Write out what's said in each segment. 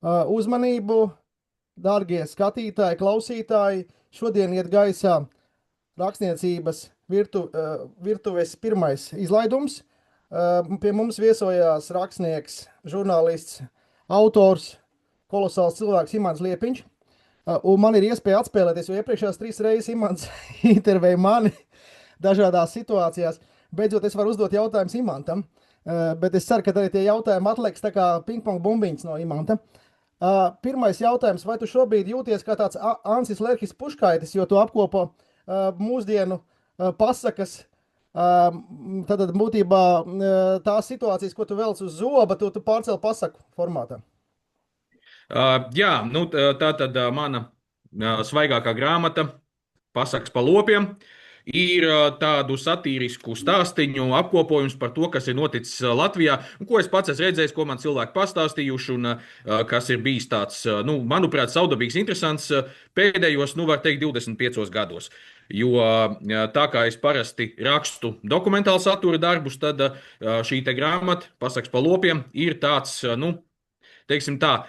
Uzmanību, dārgie skatītāji, klausītāji! Šodien iet gaisā rakstniecības virtuves pirmais izlaidums. Pie mums viesojās rakstnieks, žurnālists, autors, kolosāls cilvēks Imants Liepiņš. Un man ir iespēja atspēlēties, jo iepriekšējās 3 reizes Imants intervēja mani dažādās situācijās. Beidzot, es varu uzdot jautājumus Imantam, bet es ceru, ka arī tie jautājumi atliks tā kā pingpong bumbiņas no Imanta. Pirmais jautājums, vai tu šobrīd jūties kā tāds Ansis Lerhis Puškaitis, jo tu apkopo mūsdienu pasakas, tad būtībā tās situācijas, ko tu velc uz zoba, tu pārcēl pasaku formātā? Jā, nu, tā tad mana svaigākā grāmata, Pasakas pa lopiem, ir tādu satīrisku stāstiņu apkopojums par to, kas ir noticis Latvijā, un ko es pats esmu redzējis, ko man cilvēki pastāstījuši, un kas ir bijis tāds, nu, manuprāt, saudabīgs, interesants pēdējos, nu, var teikt, 25 gados. Jo tā kā es parasti rakstu dokumentālu satura darbus, tad šī te grāmata, Pasakas pa lopiem, ir tāds, nu, teiksim tā,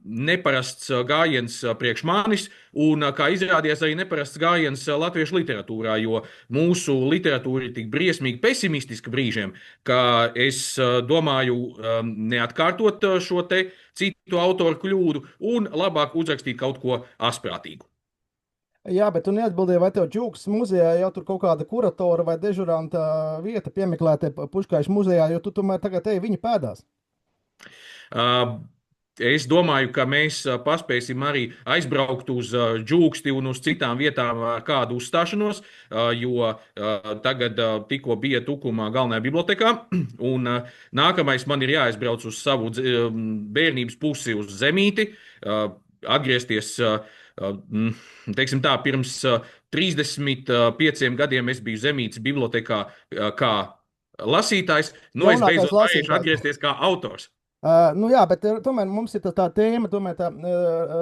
neparasts gājiens priekš manis, un, kā izrādījās, arī neparasts gājiens latviešu literatūrā, jo mūsu literatūra ir tik briesmīgi pesimistiska brīžiem, ka es domāju neatkārtot šo te citu autoru kļūdu un labāk uzrakstīt kaut ko asprātīgu. Jā, bet tu neatbildēji, vai tev Džūkas muzejā jau tur kaut kāda kuratora vai dežuranta vieta piemeklēta Puškaiša muzejā, jo tu tomēr tagad ej viņa pēdās. Es domāju, ka mēs paspēsim arī aizbraukt uz Džūksti un uz citām vietām ar kādu uzstāšanos, jo tagad tikko bija Tukumā galvenajā bibliotekā, un nākamais man ir jāaizbrauc uz savu bērnības pusi uz Zemīti, atgriezties, teiksim tā, pirms 35 gadiem es biju Zemītes bibliotekā kā lasītājs, nu es Jaunākais beidzot varēšu lasītājs. atgriezties kā autors. Nu jā, bet tomēr mums ir tā tēma, tomēr tā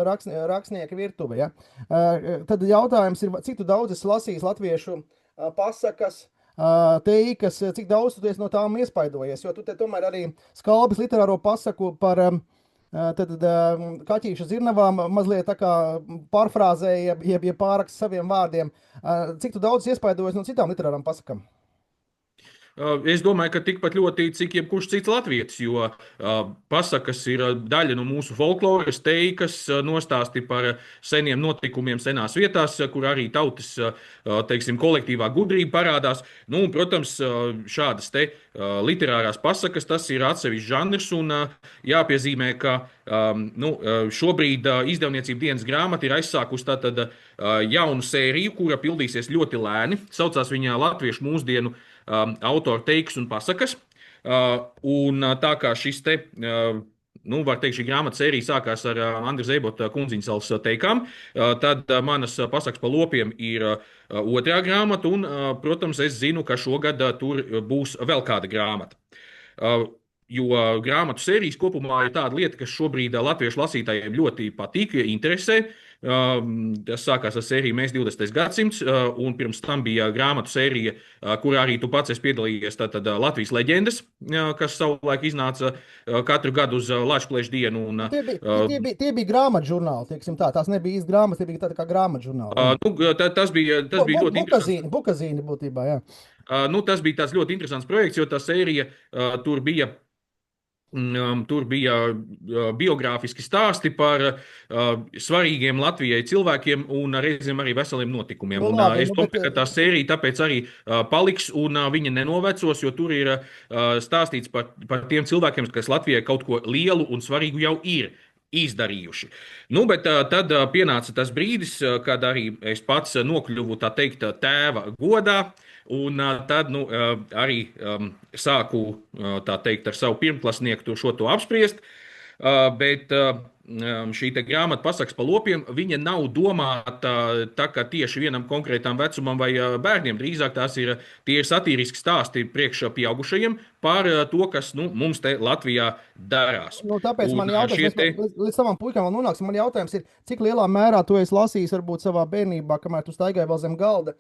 rakstnieka virtuve, ja? Tad jautājums ir, cik tu daudz esi lasījis latviešu pasakas, teikas, cik daudz tu esi no tām iespaidojies, jo tu te tomēr arī Skalbes literāro pasaku par kaķīšu zirnavām mazliet tā kā pārfrāzēja, ja pārraksta saviem vārdiem. Cik tu daudz iespaidojies no citām literārām pasakām? Es domāju, ka tikpat ļoti, cik jebkurš cits latvietis, jo pasakas ir daļa no mūsu folkloras, teikas, nostāsti par seniem notikumiem senās vietās, kur arī tautas, teiksim, kolektīvā gudrība parādās. Nu, un, protams, šādas te literārās pasakas, tas ir atsevišķs žanrs, un jāpiezīmē, ka nu, šobrīd izdevniecība dienas grāmata ir aizsākusi tātad jaunu sēriju, kura pildīsies ļoti lēni. Saucās viņa Latviešu mūsdienu autoru teikas un pasakas. Un tā kā šis te, nu, var teikt, šī grāmata sērija sākās ar Andra Zēbota Kundziņsalas teikām, tad manas Pasakas pa lopiem ir otrā grāmata, un, protams, es zinu, ka šogad tur būs vēl kāda grāmata. Jo grāmatu sērijas kopumā ir tāda lieta, kas šobrīd latviešu lasītājiem ļoti patīk, interesē. Tas sākās ar sēriju Mēs 20. gadsimts, un pirms tam bija grāmatu sērija, kurā arī tu pats esi piedalījies, tātad Latvijas leģendas, kas savulaik iznāca katru gadu uz Latvijas dienu. Un, tie bija grāmatu žurnāli, teiksim tā. Tās nebija īsti grāmatas, tie bija tādi kā grāmatu žurnāli. Nu, tas bija ļoti interesants. Bukazīni būtībā, jā. Nu, tas bija tāds ļoti interesants projekts, jo tā sērija tur bija. Tur bija biogrāfiski stāsti par svarīgiem Latvijai cilvēkiem un reizēm arī veseliem notikumiem. Nu, Un, labi, es nu, domāju, ka tā sērija tāpēc arī paliks un viņa nenovecos, jo tur ir stāstīts par tiem cilvēkiem, kas Latvijai kaut ko lielu un svarīgu jau ir izdarījuši. Nu, bet tad pienāca tas brīdis, kad arī es pats nokļuvu, tā teikt, tēva godā. Un tad nu, arī sāku, tā teikt, ar savu pirmklasnieku šo to apspriest. Bet šī te grāmata Pasakas pa lopiem, viņa nav domāta tā kā tieši vienam konkrētam vecumam vai bērniem. Drīzāk tie ir satīriski stāsti priekš pieaugušajiem par to, kas nu, mums te Latvijā darās. Nu, tāpēc Un man jautājums, līdz savam puikam vēl nonāksim, man jautājums ir, cik lielā mērā tu esi lasījis varbūt savā bērnībā, kamēr tu staigāji vēl zem galda,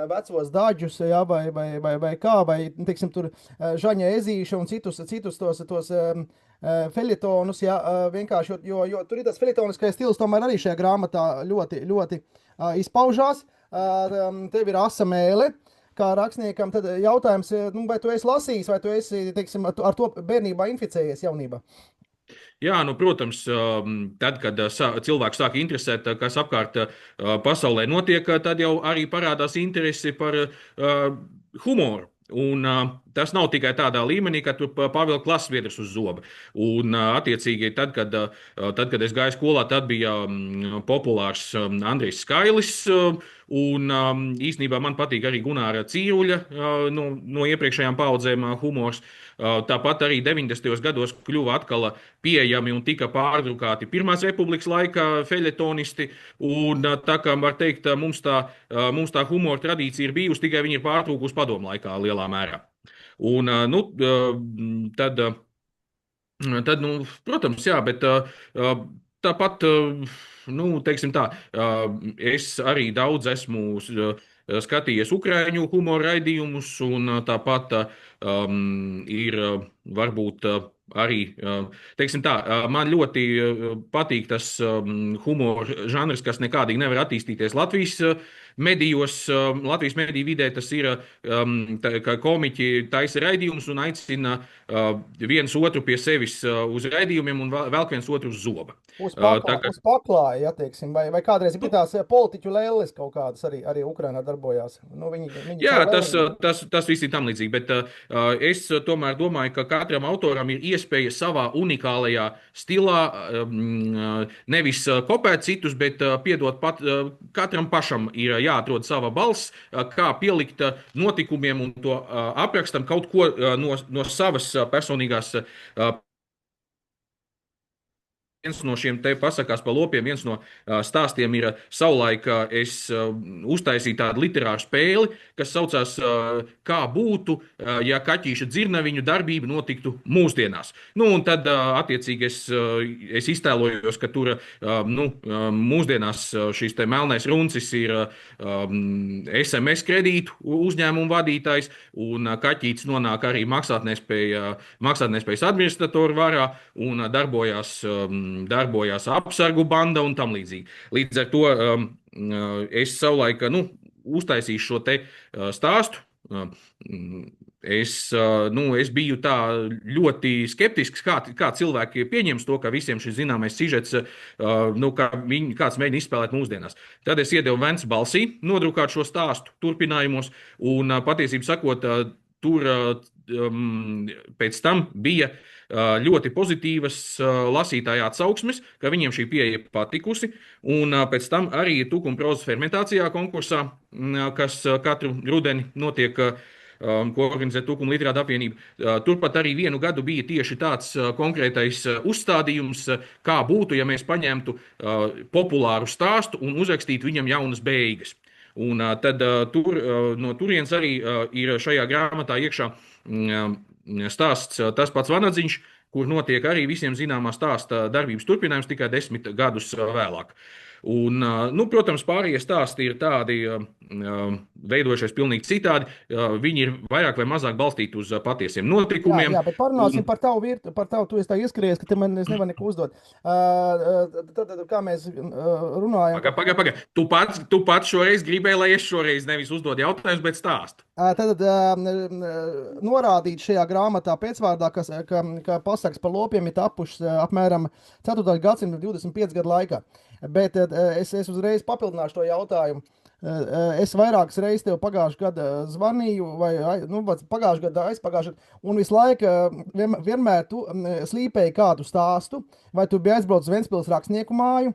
vecos daļus, ja, vai kā, vai, teiksim, tur Žaņa Ezīša un citus tos feļetonus, ja, vienkārši, jo tur ir tas feļetoniskais stils tomēr arī šajā grāmatā ļoti izpaužās. Tev ir asa mēle, kā rakstniekam, tad jautājums, nu, vai tu esi lasījis, vai tu esi, teiksim, ar to bērnībā inficējies jaunībā? Jā, nu, protams, tad, kad cilvēks sāk interesēt, kas apkārt pasaulē notiek, tad jau arī parādās interesi par humoru. Un tas nav tikai tādā līmenī, ka tu pavilk klasviedrus uz zoba. Un, attiecīgi, tad, kad es gāju skolā, tad bija populārs Andrijs Skailis. Un īsnībā man patīk arī Gunāra Cīruļa no iepriekšējām paudzēm humors. Tāpat arī 90. gados kļuva atkal pieejami un tika pārdrukāti Pirmās republikas laika feļetonisti. Un, tā kā var teikt, mums tā humora tradīcija ir bijusi, tikai viņi ir pārtrūkusi padomu laikā lielā mērā. Un, nu, tad, nu, protams, jā, bet tāpat, nu, teiksim tā, es arī daudz esmu skatījies ukrāņu humora raidījumus, un tāpat ir varbūt arī, teiksim tā, man ļoti patīk tas humora žanrs, kas nekādīgi nevar attīstīties Latvijas medijos. Latvijas mediju vidē tas ir, ka komiķi taisa raidījumus un aicina viens otru pie sevis uz raidījumiem un velk viens otru uz zoba. Uz paklāja, ja, teiksim, vai kādreiz ir tās politiķu lēles kaut kādas arī Ukrainā darbojās. Nu, viņi Jā, caur tas viss ir tam līdzīgi, bet es tomēr domāju, ka katram autoram ir iespēja savā unikālajā stilā nevis kopēt citus, bet piedot pat katram pašam ir jāatrod sava balss, kā pielikt notikumiem un to aprakstam kaut ko no savas personīgās. Viens no šiem te pasakās pa lopiem, viens no stāstiem ir savulaik es uztaisīju tādu literāru spēli, kas saucās Kā būtu, ja kaķīša dzirnaviņu darbība notiktu mūsdienās. Nu, un tad, attiecīgi, es iztēlojos, ka tur, nu, mūsdienās šīs te melnais runcis ir SMS kredītu uzņēmumu vadītājs, un kaķītis nonāk arī maksātnespējas administratoru varā un darbojās apsargu banda un tam līdzīgi. Līdz ar to es savulaik uztaisīju šo te stāstu. Es biju tā ļoti skeptisks, kā cilvēki pieņems to, ka visiem šis zināmais sižets, kāds mēģina izspēlēt mūsdienās. Tad es iedevu Vents balsī nodrukāt šo stāstu turpinājumos, un patiesībā sakot, tur pēc tam bija ļoti pozitīvas lasītāja atsauksmes, ka viņiem šī pieeja patikusi, un pēc tam arī Tukuma prozas fermentācijā konkursā, kas katru rudeni notiek, ko organizē Tukuma literāta apvienība. Turpat arī vienu gadu bija tieši tāds konkrētais uzstādījums, kā būtu, ja mēs paņemtu populāru stāstu un uzrakstītu viņam jaunas beigas. Un tad no turienes arī ir šajā grāmatā iekšā stāsts Tas pats Vanadziņš, kur notiek arī visiem zināmā stāsta darbības turpinājums tikai 10 gadus vēlāk. Un, protams, pārējie stāsti ir tādi veidojušies pilnīgi citādi. Viņi ir vairāk vai mazāk balstīti uz patiesiem notikumiem. Jā, bet parunāsim par tavu, tu esi tā ieskries, ka es nevaru neko uzdot. Tad, kā mēs runājam? Paga. Tu pats šoreiz gribēji, lai es šoreiz nevis uzdod jautājumus, bet stāstu. Tad norādīt šajā grāmatā pēcvārdā, ka pasakas par lopiem ir tapušas apmēram 4. gadsimta 25 gadu laikā. Bet es uzreiz papildināšu to jautājumu. Es vairākas reizes tev pagājušajā gadā zvanīju, pagājušajā gadā, aizpagājušajā gadā, un visu laiku vienmēr tu slīpēji kādu stāstu, vai tu biji aizbraucis uz Ventspils rakstnieku māju,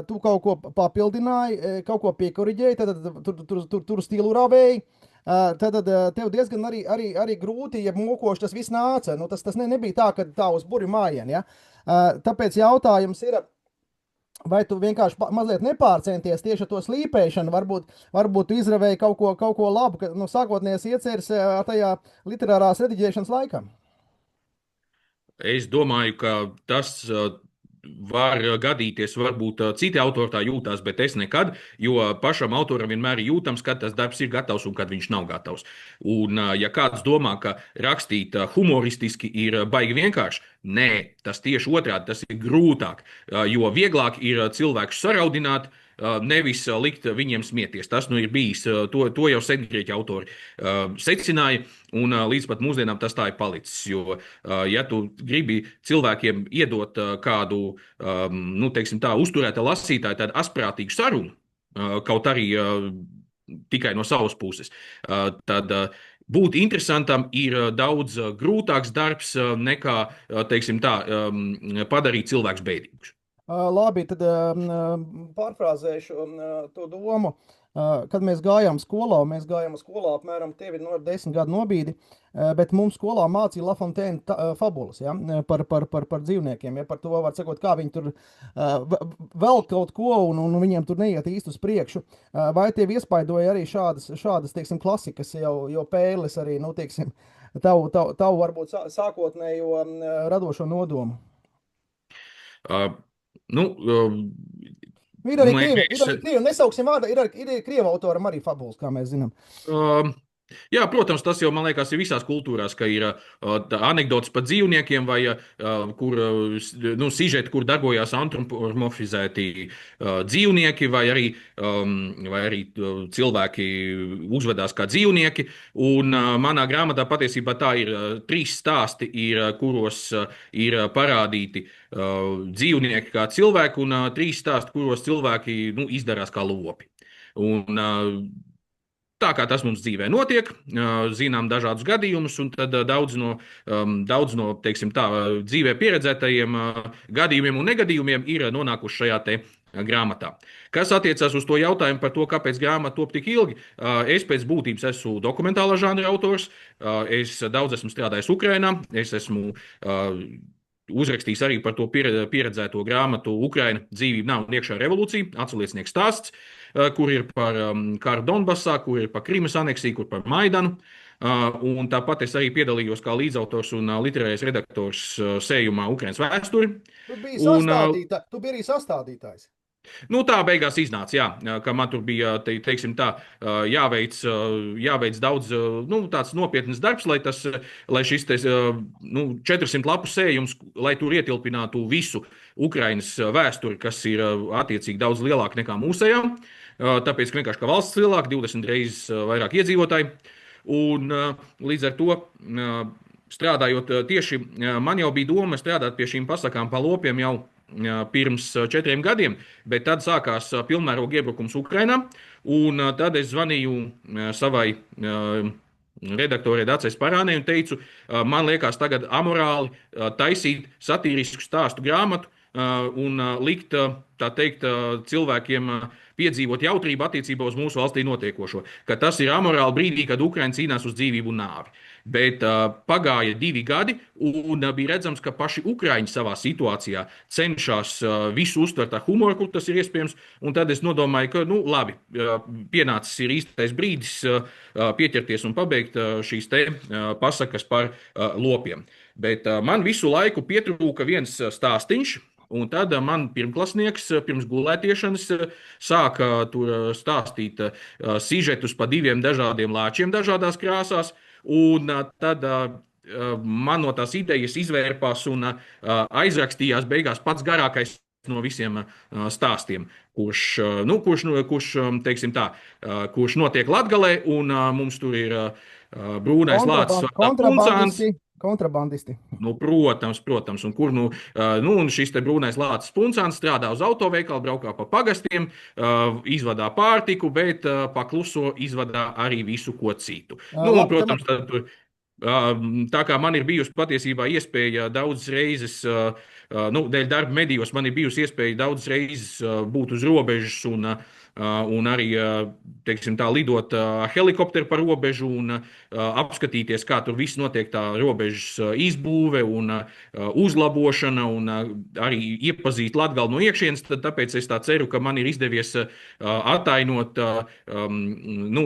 tu kaut ko papildināji, kaut ko piekoriģēji, tad tur stilu rāvēji. Tad tev diezgan arī grūti, ja mokoši tas viss nāca. Nu, tas nebija tā, ka tā uz burju mājienu. Ja? Tāpēc jautājums ir, vai tu vienkārši mazliet nepārcenties tieši ar to slīpēšanu, varbūt tu izravēji kaut ko labu, sākotnējais ieceres tajā literārās rediģēšanas laikā? Es domāju, ka tas var gadīties, varbūt citi autori tā jūtās, bet es nekad, jo pašam autoram vienmēr ir jūtams, kad tas darbs ir gatavs un kad viņš nav gatavs. Un, ja kāds domā, ka rakstīt humoristiski ir baigi vienkārši, nē, tas tieši otrādi, tas ir grūtāk, jo vieglāk ir cilvēkus saraudināt, nevis likt viņiem smieties. Tas nu ir bijis, to jau sengrieķu autori secināja, un līdz pat mūsdienām tas tā ir palicis. Jo, ja tu gribi cilvēkiem iedot kādu, nu, teiksim tā, uzturēta lasītāja, tādu asprātīgu sarunu, kaut arī tikai no savas puses, tad būt interesantam ir daudz grūtāks darbs nekā, teiksim tā, padarīt cilvēkus bēdīgus. Labi, tad pārfrāzēšu to domu. Kad mēs gājām skolā apmēram tevi no 10 gadu nobīdi, bet mums skolā mācīja Lafontaine fabulas, ja, par dzīvniekiem, ja, par to, var sakot, kā viņi tur vēl kaut ko, un viņiem tur neiet īsti uz priekšu. Vai tev iespaidoja arī šādas, teiksim, klasikas, jau pēles arī, nu, teiksim, tavu varbūt sākotnējo radošo nodomu? Nu, ir arī krievi, nesauksim vārdā, ir arī krievu autoram arī fabulas, kā mēs zinām. Jā, protams, tas jau, man liekas, ir visās kultūrās, ka ir anekdotas par dzīvniekiem vai kur, nu, sižeti, kur darbojās antropomorfizēti dzīvnieki vai arī cilvēki uzvedās kā dzīvnieki. Un manā grāmatā patiesībā tā ir 3 stāsti, kuros ir parādīti dzīvnieki kā cilvēki un 3 stāsti, kuros cilvēki, nu, izdarās kā lopi. Un tā kā tas mums dzīvē notiek, zinām dažādus gadījumus, un tad daudz no teiksim tā, dzīvē pieredzētajiem gadījumiem un negadījumiem ir nonākuši šajā te grāmatā. Kas attiecās uz to jautājumu par to, kāpēc grāmata top tik ilgi, es pēc būtības esmu dokumentālā žanra autors, es daudz esmu strādājis Ukrainā, es esmu uzrakstījis arī par to pieredzēto grāmatu Ukraina dzīvība nav un iekšā revolūcija, atsliecinieks stāsts, kur ir par karu Donbasā, kur ir par Krimas aneksiju, kur par Maidanu. Un tāpat es arī piedalījos kā līdzautors un literārais redaktors sējumā Ukrainas vēsturi. Tu biji arī sastādītājs. Nu, tā beigās iznāca, jā, ka man tur bija, teiksim tā, jāveic daudz, nu, tāds nopietnas darbs, lai šis, 400 lapu sējums, lai tur ietilpinātu visu Ukrainas vēsturi, kas ir attiecīgi daudz lielāka nekā mūsējām, tāpēc, ka vienkārši kā valsts lielāka, 20 reizes vairāk iedzīvotāji, un līdz ar to strādājot tieši, man jau bija doma strādāt pie šīm pasakām pa lopiem jau pirms 4 gadiem, bet tad sākās pilnmēroga iebrukums Ukrainā, un tad es zvanīju savai redaktorei Dacei Sparānei un teicu, man liekas tagad amorāli taisīt satīrisku stāstu grāmatu un likt, tā teikt, cilvēkiem piedzīvot jautrību attiecībā uz mūsu valstī notiekošo, ka tas ir amorāli brīdī, kad Ukraina cīnās uz dzīvību un nāvi. Bet pagāja 2 gadi, un bija redzams, ka paši Ukraiņi savā situācijā cenšas visu uztvert ar humoru, kur tas ir iespējams. Un tad es nodomāju, ka, nu, labi, pienācis ir īstais brīdis pieķerties un pabeigt šīs te pasakas par lopiem. Bet man visu laiku pietrūka viens stāstiņš. Un tad man pirmklasnieks pirms gulētiešanas sāka tur stāstīt sižetus pa 2 dažādiem lāčiem dažādās krāsās. Un tad man no tās idejas izvērpās un aizrakstījās beigās pats garākais no visiem stāstiem, kurš teiksim tā, kurš notiek Latgalē, un mums tur ir brūnais lācis Puncāns. Kontrabandisti. Nu, protams, un kur un šis te brūnais lācis Puncāns strādā uz autoveikalu, braukā pa pagastiem, izvadā pārtiku, bet pakluso izvadā arī visu ko citu. Protams, tad tur, tā kā man ir bijusi patiesībā iespēja daudzas reizes, dēļ darba medijos, man ir bijusi iespēja daudzas reizes būt uz robežas un arī, teiksim tā, lidot helikopteru par robežu un apskatīties, kā tur viss notiek, tā robežas izbūve un uzlabošana un arī iepazīt Latgali no iekšienes, tad tāpēc es tā ceru, ka man ir izdevies atainot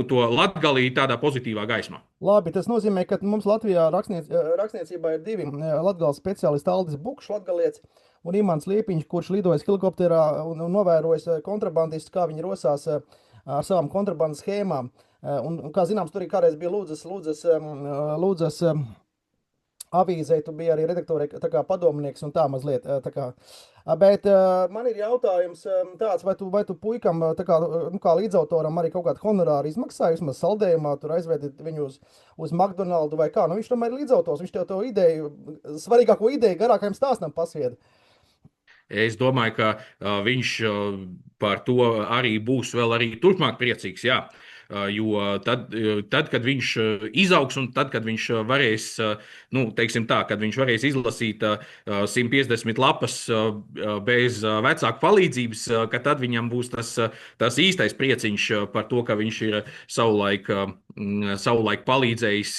to Latgali tādā pozitīvā gaismā. Labi, tas nozīmē, ka mums Latvijā rakstniecībā ir divi latgales speciālisti, Aldis Bukšs, latgalietis, un Imants Liepiņš, kurš lidojas helikopterā un novērojas kontrabandistus, kā viņi rosās ar savām kontrabandas schēmām. Un, kā zināms, tur arī kādreiz bija Lūdzas avīzē, tu biji arī redaktorē, tā kā padomnieks un tā mazliet. Tā kā. Bet man ir jautājums tāds, vai tu puikam, tā kā, nu, kā līdzautoram arī kaut kādu honorāru izmaksāji, vismaz saldējumā, tur aizvedit viņu uz McDonaldu vai kā. Nu, viņš tomēr ir līdzautors, viņš tev to ideju, svarīgāko ideju garākajam stāstam pasvieda. Es domāju, ka viņš par to arī būs vēl arī turpmāk priecīgs. Jā. Jo tad, kad viņš izaugs un tad, kad viņš varēs, nu, teiksim tā, kad viņš varēs izlasīt 150 lapas bez vecāku palīdzības, ka tad viņam būs tas īstais prieciņš par to, ka viņš ir savulaik palīdzējis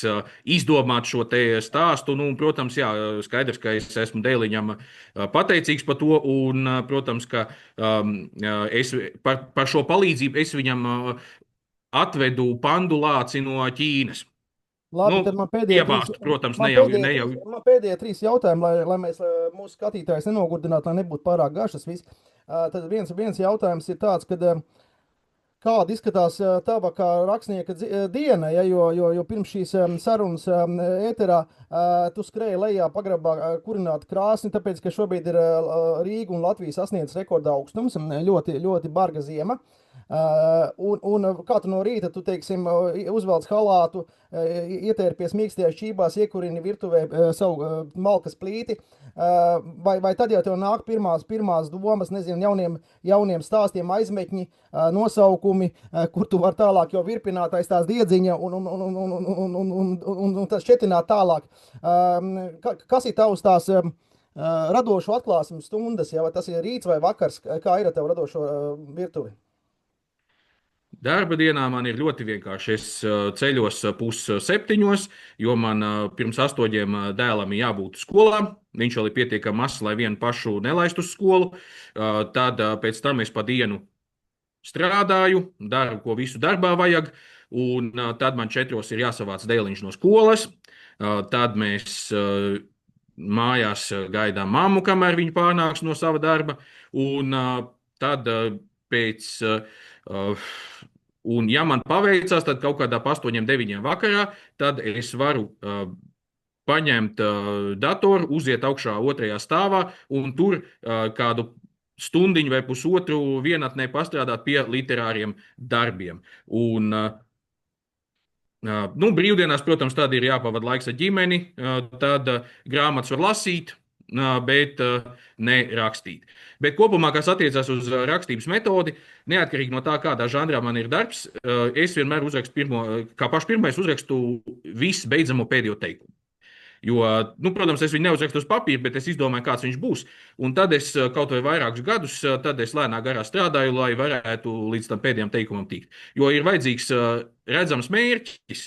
izdomāt šo te stāstu. Nu, protams, jā, skaidrs, ka es esmu Dēliņam pateicīgs par to, un, protams, ka es par šo palīdzību es viņam atvedu pandu lāci no Ķīnas. Labi, Nu, tad man pēdējie iebāzt, protams, man ne jau. man pēdējie trīs jautājumi, lai mēs mūsu skatītājus nenogurdinātu, lai nebūtu pārāk garšas viss. Tad viens jautājums ir tāds, kad kāda izskatās tava kā rakstnieka diena, ja, jo pirms šīs sarunas ēterā tu skrēji lejā pagrabā kurināt krāsni, tāpēc, ka šobrīd ir Rīga un Latvija sasniedz rekorda augstums, ļoti, ļoti barga ziema. Un kā tu no rīta, tu, teiksim, uzvelc halātu, ietērpies mīkstajās šķībās, iekurini virtuvē savu malkas plīti, vai tad jau tev nāk pirmās domas, nezinu, jauniem stāstiem, aizmetņi, nosaukumi, kur tu vari tālāk jau virpināt aiz tās diedziņa un tas šķetināt tālāk. Kas ir tavs tās radošo atklāsmes stundas, ja, vai tas ir rīts vai vakars, kā ir ar tev radošo virtuvi? Darba dienā man ir ļoti vienkārši. Es ceļos 6:30, jo man pirms 8 dēlam ir jābūt skolā. Viņš vēl ir pietiekami mazs, lai vienu pašu nelaistu uz skolu. Tad pēc tam es pa dienu strādāju, daru, ko visu darbā vajag, un tad man 4 ir jāsavāc Dēliņš no skolas. Tad mēs mājās gaidām mammu, kamēr viņa pārnāks no sava darba, un tad pēc. Un, ja man paveicās, tad kaut kādā 8, 9 vakarā, tad es varu paņemt datoru, uziet augšā 2. stāvā un tur kādu stundiņu vai pusotru vienatnē pastrādāt pie literāriem darbiem. Un, nu, brīvdienās, protams, tad ir jāpavada laiks ar ģimeni, tad grāmatas var lasīt, bet ne rakstīt. Bet kopumā, kas attiecās uz rakstības metodi, neatkarīgi no tā, kādā žanrā man ir darbs, es vienmēr uzrakstu kā pašu pirmais uzrakstu visu beidzamo pēdējo teikumu. Jo, nu, protams, es viņu neuzrakstu uz papīra, bet es izdomāju, kāds viņš būs. Un tad es kaut vai vairākus gadus, tad es lēnā garā strādāju, lai varētu līdz tam pēdējiem teikumam tikt. Jo ir vajadzīgs redzams mērķis,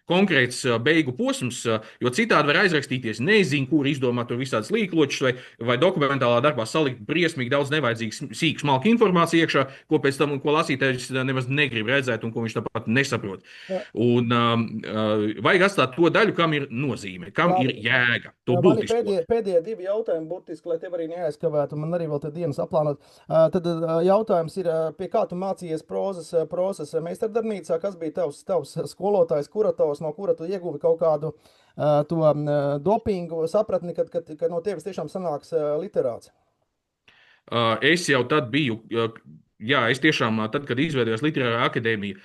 konkrēts beigu posms, jo citādi var aizrakstīties, nezinu, kur izdomāt tur visādas līkločus, vai dokumentālā darbā salikt briesmīgi daudz nevajadzīgas sīku smalku informāciju iekšā, ko pēc tam, ko lasītājs nemaz negrib redzēt un ko viņš tāpat nesaprot. Un vajag atstāt to daļu, kam ir nozīme, kam ir jēga. To būtisko. Pēdējie 2 jautājumi burtiski, lai tev arī neaizkavētu, man arī vēl te dienas aplānot. Tad jautājums ir, pie kā tu mācījies prozas meistardarbnīcā, kas bija tavs skolotājs, kurators, no kura tu ieguvi kaut kādu to dopingu sapratni, ka no tevis tiešām sanāks literāts? Es jau tad biju, jā, es tiešām, tad, kad izveidojos Literārā akadēmija,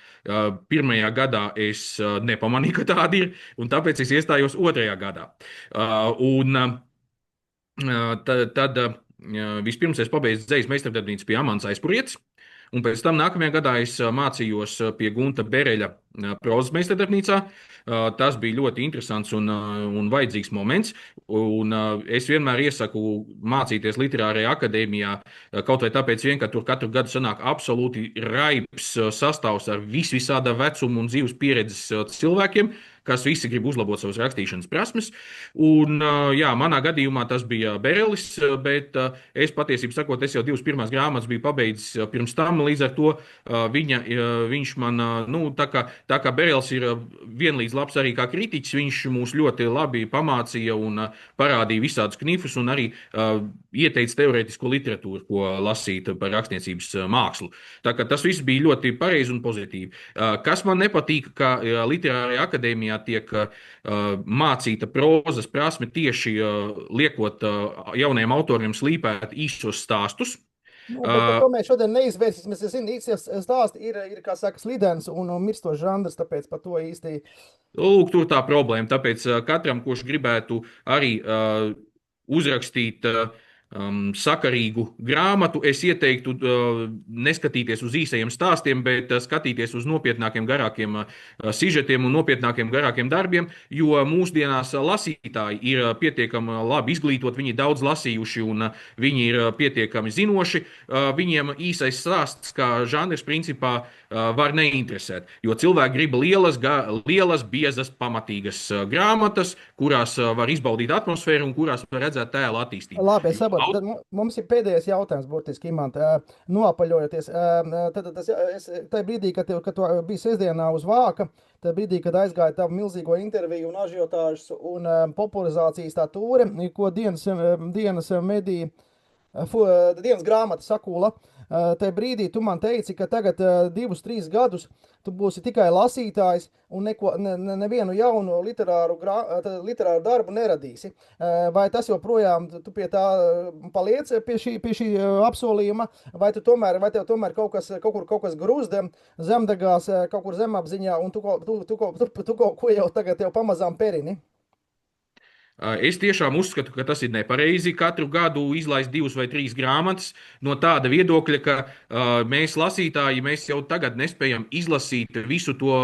pirmajā gadā es nepamanīju, ka tāda ir, un tāpēc es iestājos 2. gadā. Tad vispirms es pabeidzu dzejas meistardarbnīcu pie Amants Aizpurietes, un pēc tam nākamajā gadā es mācījos pie Gunta Bereļa prozas meistardarbnīcā. Tas bija ļoti interesants un vajadzīgs moments. Un es vienmēr iesaku mācīties Literārajā akadēmijā, kaut vai tāpēc, ka tur katru gadu sanāk absolūti raibs sastāvs ar visāda vecuma un dzīves pieredzes cilvēkiem. kas visi grib uzlabot savas rakstīšanas prasmes. Un, jā, manā gadījumā tas bija Berelis, bet es patiesībā sakot, es jau divas pirmās grāmatas biju pabeidzis pirms tam, līdz ar to viņš man, nu, tā kā Berelis ir vienlīdz labs arī kā kritiķis, viņš mūs ļoti labi pamācīja un parādīja visādus knifus un arī ieteica teorētisko literatūru, ko lasīt par rakstniecības mākslu. Tā kā tas viss bija ļoti pareizi un pozitīvi. Kas man nepatīk, ka literārajā akadēmijā tiek mācīta prozas prasme tieši liekot jauniem autoriem slīpēt īsos stāstus. Nu, bet to mēs šodien neizvērsīsim. Es zinu, īstais stāsts ir, kā saka, slidens un mirstošs žanrs, tāpēc par to īsti. Lūk, tur tā problēma. Tāpēc katram, kurš gribētu arī uzrakstīt sakarīgu grāmatu, es ieteiktu neskatīties uz īsajiem stāstiem, bet skatīties uz nopietnākiem, garākiem sižetiem un nopietnākiem, garākiem darbiem, jo mūsdienās lasītāji ir pietiekami labi izglītot, viņi ir daudz lasījuši un viņi ir pietiekami zinoši. Viņiem īsais stāsts, kā žanrs, principā var neinteresēt, jo cilvēki grib lielas, biezas, pamatīgas grāmatas, kurās var izbaudīt atmosfēru un kurās var redzēt tēlu attīstību. Labi, es saprotu. Tad mums ir pēdējais jautājums, burtiski, Imanta. Noapaļojoties, tad tajā brīdī, kad tu biji sestdienā uz vāka, tajā brīdī, kad aizgāja tavu milzīgo interviju un ažiotāžas un popularizācijas tā tūre, ko dienas mediji, dienas grāmata sakula, tajā brīdī tu man teici, ka tagad 2-3 gadus tu būsi tikai lasītājs un nevienu jaunu literāru darbu neradīsi. Vai tas joprojām tu pie tā paliec pie šī apsolījuma, vai tev tomēr kaut kas grūzd zemdegās, kaut kur zemapziņā, un tu kaut ko jau tagad jau pamazām perini? Es tiešām uzskatu, ka tas ir nepareizi katru gadu izlaist 2 vai 3 grāmatas no tāda viedokļa, ka mēs lasītāji, mēs jau tagad nespējam izlasīt visu to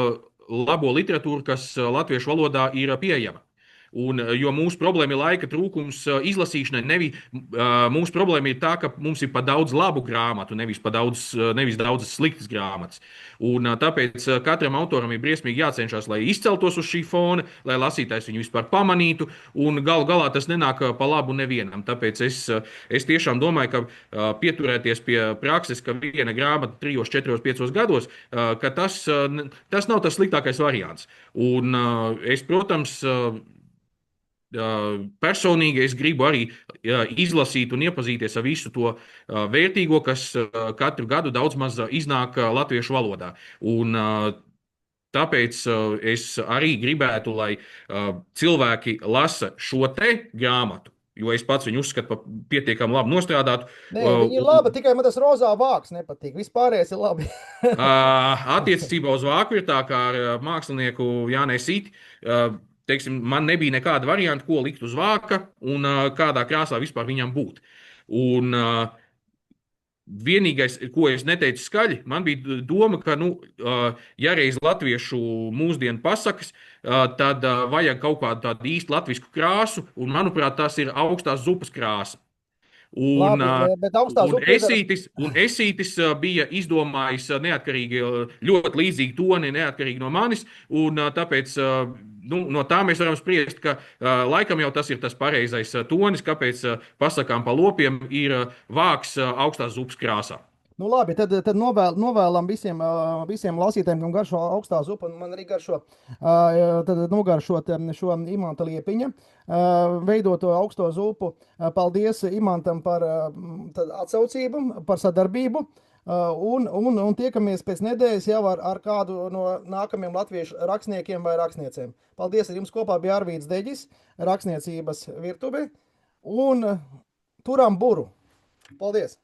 labo literatūru, kas latviešu valodā ir pieejama. Un, jo mūsu problēma ir laika trūkums izlasīšanai. Mūsu problēma ir tā, ka mums ir pa daudz labu grāmatu, nevis daudz sliktas grāmatas. Un, tāpēc katram autoram ir briesmīgi jācenšas, lai izceltos uz šī fona, lai lasītājs viņu vispār pamanītu, un galu galā tas nenāk pa labu nevienam. Tāpēc es tiešām domāju, ka pieturēties pie prakses, ka viena grāmata 3, 4, 5 gados, ka tas nav tas sliktākais variants. Un es, protams, personīgi es gribu arī izlasīt un iepazīties ar visu to vērtīgo, kas katru gadu daudz maz iznāk latviešu valodā. Un tāpēc es arī gribētu, lai cilvēki lasa šo te grāmatu, jo es pats viņu uzskatu par pietiekami labi nostrādātu. Nē, viņi ir labi, tikai man tas rozā vāks nepatīk. Vispārējais ir labi. Attiecībā uz vāku ir tā, kā ar mākslinieku Jānē Sīti. Teiksim, man nebija nekāda varianta, ko likt uz vāka un kādā krāsā vispār viņam būt. Un vienīgais, ko es neteicu skaļi, man bija doma, ka, ja reiz latviešu mūsdienu pasakas, tad vajag kaut kādu tādu īstu latvisku krāsu, un, manuprāt, tas ir augstās zupas krāsa. Un Esītis bija izdomājis neatkarīgi, ļoti līdzīgi toni, neatkarīgi no manis, un tāpēc no tā mēs varam spriest, ka laikam jau tas ir tas pareizais tonis, kāpēc pasakām pa lopiem ir vāks augstās zupas krāsā. Nu labi, tad novēlam visiem lasītājiem, kam garšo augstā zupa, un man arī garšo, tad nogaršot šo Imanta Liepiņa veidoto augsto zupu. Paldies Imantam par atsaucību, par sadarbību, un tiekamies pēc nedēļas jau ar kādu no nākamiem latviešu rakstniekiem vai rakstniecēm. Paldies, ar jums kopā bija Arvīds Deģis, Rakstniecības virtuve, un turam buru. Paldies!